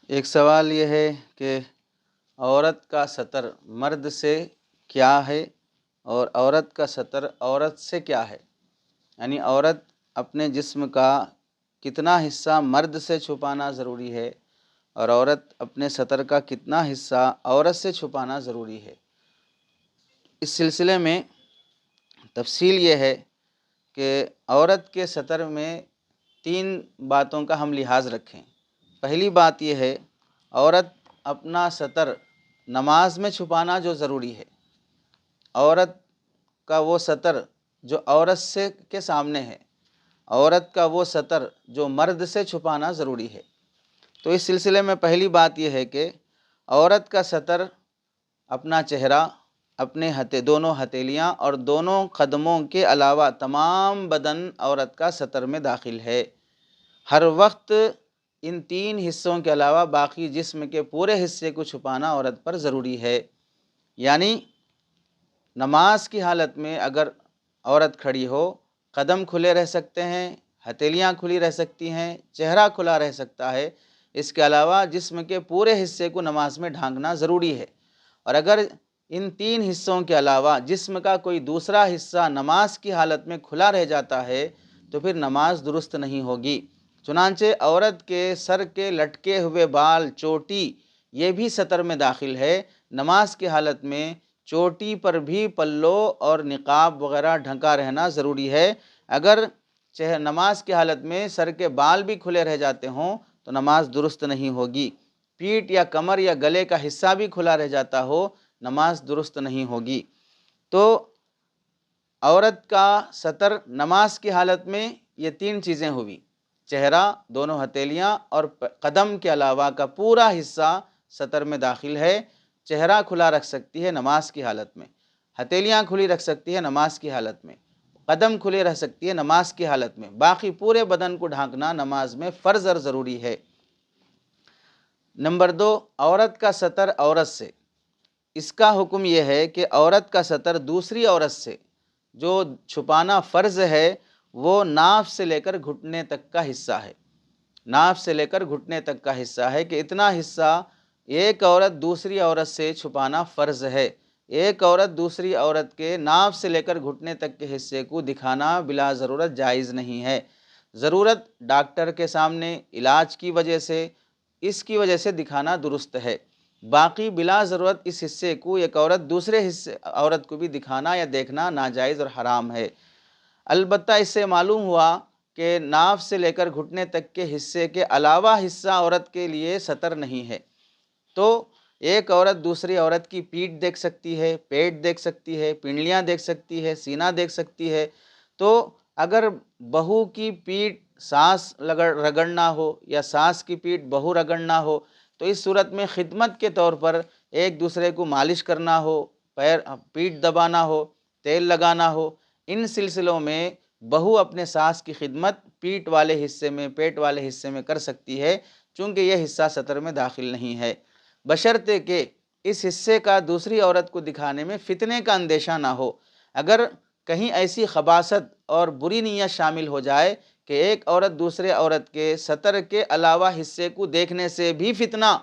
ایک سوال یہ ہے کہ عورت کا سطر مرد سے کیا ہے اور عورت کا سطر عورت سے کیا ہے؟ یعنی عورت اپنے جسم کا کتنا حصہ مرد سے چھپانا ضروری ہے اور عورت اپنے سطر کا کتنا حصہ عورت سے چھپانا ضروری ہے۔ اس سلسلے میں تفصیل یہ ہے کہ عورت کے سطر میں 3 باتوں کا ہم لحاظ رکھیں۔ پہلی بات یہ ہے، عورت اپنا سطر نماز میں چھپانا جو ضروری ہے۔ عورت کا وہ سطر جو عورت سے کے سامنے ہے، عورت کا وہ سطر جو مرد سے چھپانا ضروری ہے۔ تو اس سلسلے میں پہلی بات یہ ہے کہ عورت کا سطر اپنا چہرہ، اپنے دونوں ہتھیلیاں اور دونوں قدموں کے علاوہ تمام بدن عورت کا سطر میں داخل ہے۔ ہر وقت ان 3 حصوں کے علاوہ باقی جسم کے پورے حصے کو چھپانا عورت پر ضروری ہے۔ یعنی نماز کی حالت میں اگر عورت کھڑی ہو، قدم کھلے رہ سکتے ہیں، ہتھیلیاں کھلی رہ سکتی ہیں، چہرہ کھلا رہ سکتا ہے، اس کے علاوہ جسم کے پورے حصے کو نماز میں ڈھانکنا ضروری ہے۔ اور اگر ان 3 حصوں کے علاوہ جسم کا کوئی دوسرا حصہ نماز کی حالت میں کھلا رہ جاتا ہے تو پھر نماز درست نہیں ہوگی۔ چنانچہ عورت کے سر کے لٹکے ہوئے بال، چوٹی، یہ بھی سطر میں داخل ہے۔ نماز کی حالت میں چوٹی پر بھی پلو اور نقاب وغیرہ ڈھکا رہنا ضروری ہے۔ اگر نماز کی حالت میں سر کے بال بھی کھلے رہ جاتے ہوں تو نماز درست نہیں ہوگی۔ پیٹھ یا کمر یا گلے کا حصہ بھی کھلا رہ جاتا ہو، نماز درست نہیں ہوگی۔ تو عورت کا سطر نماز کی حالت میں یہ 3 چیزیں ہوئی، چہرہ، دونوں ہتھیلیاں اور قدم کے علاوہ کا پورا حصہ سطر میں داخل ہے۔ چہرہ کھلا رکھ سکتی ہے نماز کی حالت میں، ہتھیلیاں کھلی رکھ سکتی ہے نماز کی حالت میں، قدم کھلے رہ سکتی ہے نماز کی حالت میں، باقی پورے بدن کو ڈھانکنا نماز میں فرض اور ضروری ہے۔ نمبر 2، عورت کا سطر عورت سے۔ اس کا حکم یہ ہے کہ عورت کا سطر دوسری عورت سے جو چھپانا فرض ہے وہ ناف سے لے کر گھٹنے تک کا حصہ ہے۔ ناف سے لے کر گھٹنے تک کا حصہ ہے کہ اتنا حصہ ایک عورت دوسری عورت سے چھپانا فرض ہے۔ ایک عورت دوسری عورت کے ناف سے لے کر گھٹنے تک کے حصے کو دکھانا بلا ضرورت جائز نہیں ہے۔ ضرورت ڈاکٹر کے سامنے، علاج کی وجہ سے، اس کی وجہ سے دکھانا درست ہے۔ باقی بلا ضرورت اس حصے کو ایک عورت دوسرے عورت کو بھی دکھانا یا دیکھنا ناجائز اور حرام ہے۔ البتہ اس سے معلوم ہوا کہ ناف سے لے کر گھٹنے تک کے حصے کے علاوہ حصہ عورت کے لیے سطر نہیں ہے۔ تو ایک عورت دوسری عورت کی پیٹھ دیکھ سکتی ہے، پیٹ دیکھ سکتی ہے، پنڈلیاں دیکھ سکتی ہے، سینہ دیکھ سکتی ہے۔ تو اگر بہو کی پیٹھ ساس رگڑنا ہو یا ساس کی پیٹھ بہو رگڑنا ہو تو اس صورت میں خدمت کے طور پر ایک دوسرے کو مالش کرنا ہو، پیٹھ دبانا ہو، تیل لگانا ہو، ان سلسلوں میں بہو اپنے ساس کی خدمت پیٹھ والے حصے میں، پیٹ والے حصے میں کر سکتی ہے، چونکہ یہ حصہ سطر میں داخل نہیں ہے، بشرطے کہ اس حصے کا دوسری عورت کو دکھانے میں فتنے کا اندیشہ نہ ہو۔ اگر کہیں ایسی خباثت اور بری نیت شامل ہو جائے کہ ایک عورت دوسرے عورت کے سطر کے علاوہ حصے کو دیکھنے سے بھی فتنہ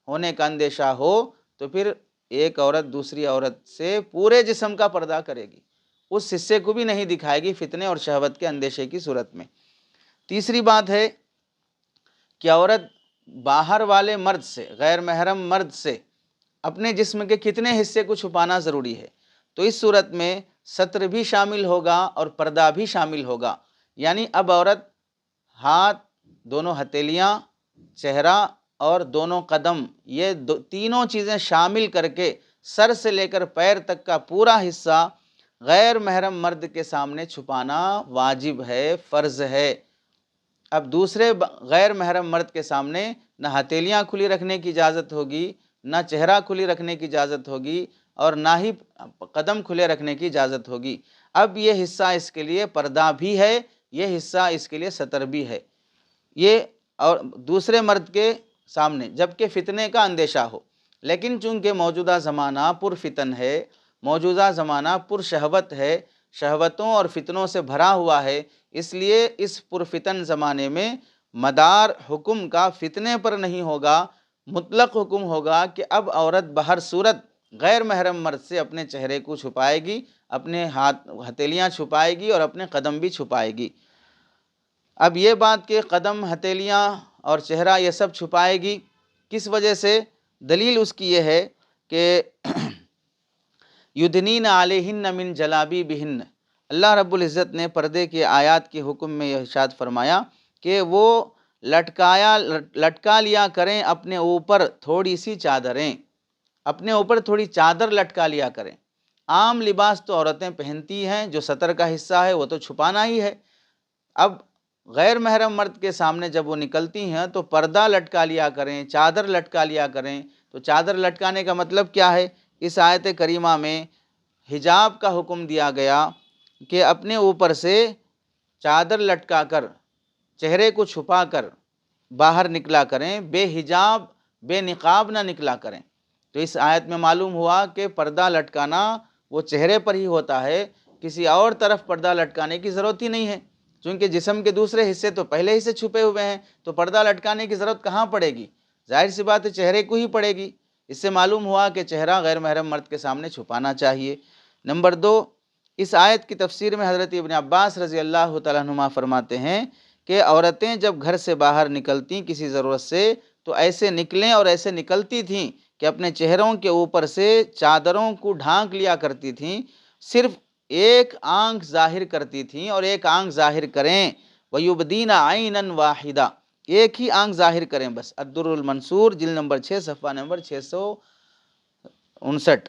ہونے کا اندیشہ ہو تو پھر ایک عورت دوسری عورت سے پورے جسم کا پردہ کرے گی، اس حصے کو بھی نہیں دکھائے گی فتنے اور شہوت کے اندیشے کی صورت میں۔ تیسری بات ہے کہ عورت باہر والے مرد سے، غیر محرم مرد سے اپنے جسم کے کتنے حصے کو چھپانا ضروری ہے، تو اس صورت میں ستر بھی شامل ہوگا اور پردہ بھی شامل ہوگا۔ یعنی اب عورت ہاتھ، دونوں ہتھیلیاں، چہرہ اور دونوں قدم، یہ تینوں چیزیں شامل کر کے سر سے لے کر پیر تک کا پورا حصہ غیر محرم مرد کے سامنے چھپانا واجب ہے، فرض ہے۔ اب دوسرے غیر محرم مرد کے سامنے نہ ہتھیلیاں کھلی رکھنے کی اجازت ہوگی، نہ چہرہ کھلی رکھنے کی اجازت ہوگی اور نہ ہی قدم کھلے رکھنے کی اجازت ہوگی۔ اب یہ حصہ اس کے لیے پردہ بھی ہے، یہ حصہ اس کے لیے ستر بھی ہے، یہ اور دوسرے مرد کے سامنے، جبکہ فتنے کا اندیشہ ہو۔ لیکن چونکہ موجودہ زمانہ پر فتن ہے، موجودہ زمانہ پر شہوت ہے، شہوتوں اور فتنوں سے بھرا ہوا ہے، اس لیے اس پرفتن زمانے میں مدار حکم کا فتنے پر نہیں ہوگا مطلق حکم ہوگا کہ اب عورت بہر صورت غیر محرم مرد سے اپنے چہرے کو چھپائے گی، اپنے ہاتھ ہتھیلیاں چھپائے گی اور اپنے قدم بھی چھپائے گی۔ اب یہ بات کہ قدم، ہتھیلیاں اور چہرہ یہ سب چھپائے گی، کس وجہ سے؟ دلیل اس کی یہ ہے کہ یدنین علیہن من جلابیبہن، اللہ رب العزت نے پردے کے آیات کے حکم میں یہ ارشاد فرمایا کہ وہ لٹکا لیا کریں اپنے اوپر تھوڑی سی چادریں، اپنے اوپر تھوڑی چادر لٹکا لیا کریں۔ عام لباس تو عورتیں پہنتی ہیں، جو ستر کا حصہ ہے وہ تو چھپانا ہی ہے۔ اب غیر محرم مرد کے سامنے جب وہ نکلتی ہیں تو پردہ لٹکا لیا کریں، چادر لٹکا لیا کریں۔ تو چادر لٹکانے کا مطلب کیا ہے؟ اس آیت کریمہ میں حجاب کا حکم دیا گیا کہ اپنے اوپر سے چادر لٹکا کر، چہرے کو چھپا کر باہر نکلا کریں، بے حجاب بے نقاب نہ نکلا کریں۔ تو اس آیت میں معلوم ہوا کہ پردہ لٹکانا وہ چہرے پر ہی ہوتا ہے، کسی اور طرف پردہ لٹکانے کی ضرورت ہی نہیں ہے، چونکہ جسم کے دوسرے حصے تو پہلے ہی سے چھپے ہوئے ہیں، تو پردہ لٹکانے کی ضرورت کہاں پڑے گی؟ ظاہر سی بات ہے چہرے کو ہی پڑے گی۔ اس سے معلوم ہوا کہ چہرہ غیر محرم مرد کے سامنے چھپانا چاہیے۔ نمبر 2، اس آیت کی تفسیر میں حضرت ابن عباس رضی اللہ تعالیٰ عنہما فرماتے ہیں کہ عورتیں جب گھر سے باہر نکلتی کسی ضرورت سے تو ایسے نکلیں اور ایسے نکلتی تھیں کہ اپنے چہروں کے اوپر سے چادروں کو ڈھانک لیا کرتی تھیں، صرف ایک آنکھ ظاہر کرتی تھیں اور ایک آنکھ ظاہر کریں، وَيُبْدِينَ عَيْنًا وَاحِدًا، ایک ہی آنکھ ظاہر کریں بس۔ الدر المنصور جلد نمبر 6 صفحہ نمبر 659۔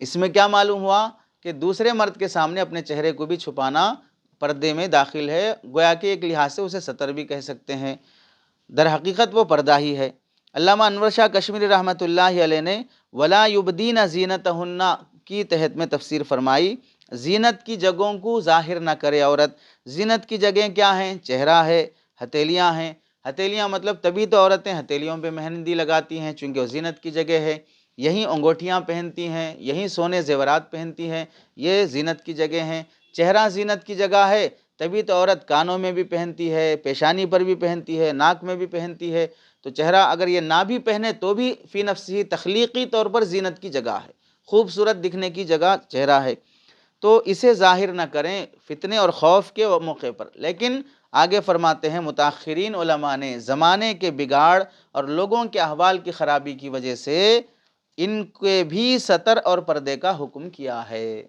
اس میں کیا معلوم ہوا کہ دوسرے مرد کے سامنے اپنے چہرے کو بھی چھپانا پردے میں داخل ہے، گویا کہ ایک لحاظ سے اسے ستر بھی کہہ سکتے ہیں، در حقیقت وہ پردہ ہی ہے۔ علامہ انور شاہ کشمیری رحمۃ اللہ علیہ نے وَلَا يُبْدِينَ زِينَتَهُنَّ کی تحت میں تفسیر فرمائی، زینت کی جگہوں کو ظاہر نہ کرے عورت۔ زینت کی جگہیں کیا ہیں؟ چہرہ ہے، ہتھیلیاں ہیں۔ ہتھیلیاں مطلب تبھی تو عورتیں ہتھیلیوں پہ مہندی لگاتی ہیں چونکہ وہ زینت کی جگہ ہے، یہیں انگوٹھیاں پہنتی ہیں، یہیں سونے زیورات پہنتی ہیں، یہ زینت کی جگہ ہیں۔ چہرہ زینت کی جگہ ہے، تبھی تو عورت کانوں میں بھی پہنتی ہے، پیشانی پر بھی پہنتی ہے، ناک میں بھی پہنتی ہے۔ تو چہرہ اگر یہ نہ بھی پہنے تو بھی فی نفسی تخلیقی طور پر زینت کی جگہ ہے، خوبصورت دکھنے کی جگہ چہرہ ہے، تو اسے ظاہر نہ کریں فتنے اور خوف کے موقع پر۔ لیکن آگے فرماتے ہیں متاخرین علماء نے زمانے کے بگاڑ اور لوگوں کے احوال کی خرابی کی وجہ سے ان کے بھی ستر اور پردے کا حکم کیا ہے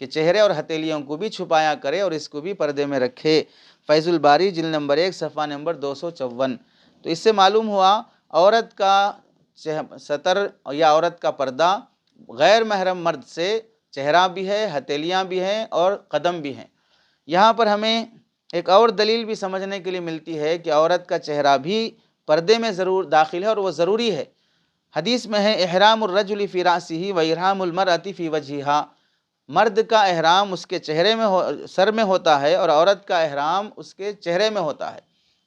کہ چہرے اور ہتھیلیوں کو بھی چھپایا کرے اور اس کو بھی پردے میں رکھے۔ فیض الباری جلد نمبر 1 صفحہ نمبر 254۔ تو اس سے معلوم ہوا عورت کا ستر یا عورت کا پردہ غیر محرم مرد سے چہرہ بھی ہے، ہتھیلیاں بھی ہیں اور قدم بھی ہیں۔ یہاں پر ہمیں ایک اور دلیل بھی سمجھنے کے لیے ملتی ہے کہ عورت کا چہرہ بھی پردے میں ضرور داخل ہے اور وہ ضروری ہے۔ حدیث میں ہے احرام الرجل فی راسہ و احرام المرأة فی وجہہا، مرد کا احرام اس کے چہرے میں سر میں ہوتا ہے اور عورت کا احرام اس کے چہرے میں ہوتا ہے۔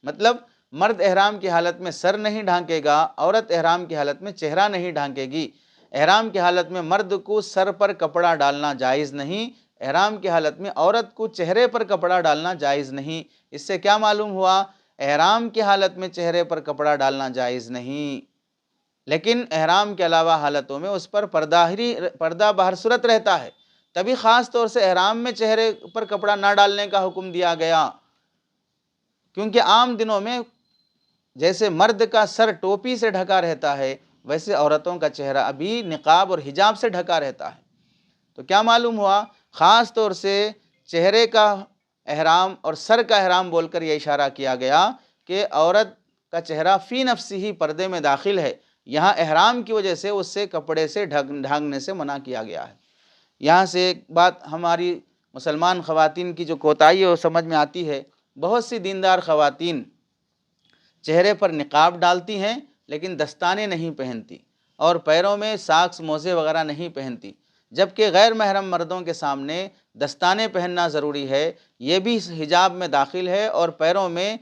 مطلب مرد احرام کی حالت میں سر نہیں ڈھانکے گا، عورت احرام کی حالت میں چہرہ نہیں ڈھانکے گی۔ احرام کی حالت میں مرد کو سر پر کپڑا ڈالنا جائز نہیں، احرام کی حالت میں عورت کو چہرے پر کپڑا ڈالنا جائز نہیں۔ اس سے کیا معلوم ہوا؟ احرام کی حالت میں چہرے پر کپڑا ڈالنا جائز نہیں، لیکن احرام کے علاوہ حالتوں میں اس پر پردہ بہر صورت رہتا ہے، تبھی خاص طور سے احرام میں چہرے پر کپڑا نہ ڈالنے کا حکم دیا گیا، کیونکہ عام دنوں میں جیسے مرد کا سر ٹوپی سے ڈھکا رہتا ہے ویسے عورتوں کا چہرہ ابھی نقاب اور حجاب سے ڈھکا رہتا ہے۔ تو کیا معلوم ہوا؟ خاص طور سے چہرے کا احرام اور سر کا احرام بول کر یہ اشارہ کیا گیا کہ عورت کا چہرہ فی نفسی ہی پردے میں داخل ہے، یہاں احرام کی وجہ سے اس سے کپڑے سے ڈھانکنے سے منع کیا گیا ہے۔ یہاں سے ایک بات ہماری مسلمان خواتین کی جو کوتاہی ہے وہ سمجھ میں آتی ہے، بہت سی دیندار خواتین چہرے پر نقاب ڈالتی ہیں لیکن دستانے نہیں پہنتی اور پیروں میں ساکس موزے وغیرہ نہیں پہنتی، جبکہ غیر محرم مردوں کے سامنے دستانے پہننا ضروری ہے، یہ بھی حجاب میں داخل ہے، اور پیروں میں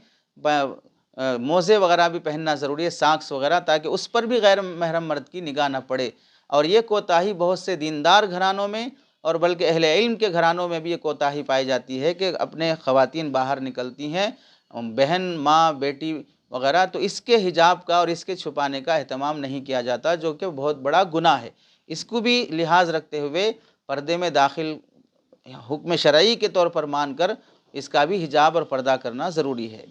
موزے وغیرہ بھی پہننا ضروری ہے، ساکس وغیرہ، تاکہ اس پر بھی غیر محرم مرد کی نگاہ نہ پڑے۔ اور یہ کوتاہی بہت سے دیندار گھرانوں میں اور بلکہ اہل علم کے گھرانوں میں بھی یہ کوتاہی پائی جاتی ہے کہ اپنے خواتین باہر نکلتی ہیں، بہن، ماں، بیٹی وغیرہ، تو اس کے حجاب کا اور اس کے چھپانے کا اہتمام نہیں کیا جاتا، جو کہ بہت بڑا گناہ ہے۔ اس کو بھی لحاظ رکھتے ہوئے پردے میں داخل حکم شرعی کے طور پر مان کر اس کا بھی حجاب اور پردہ کرنا ضروری ہے۔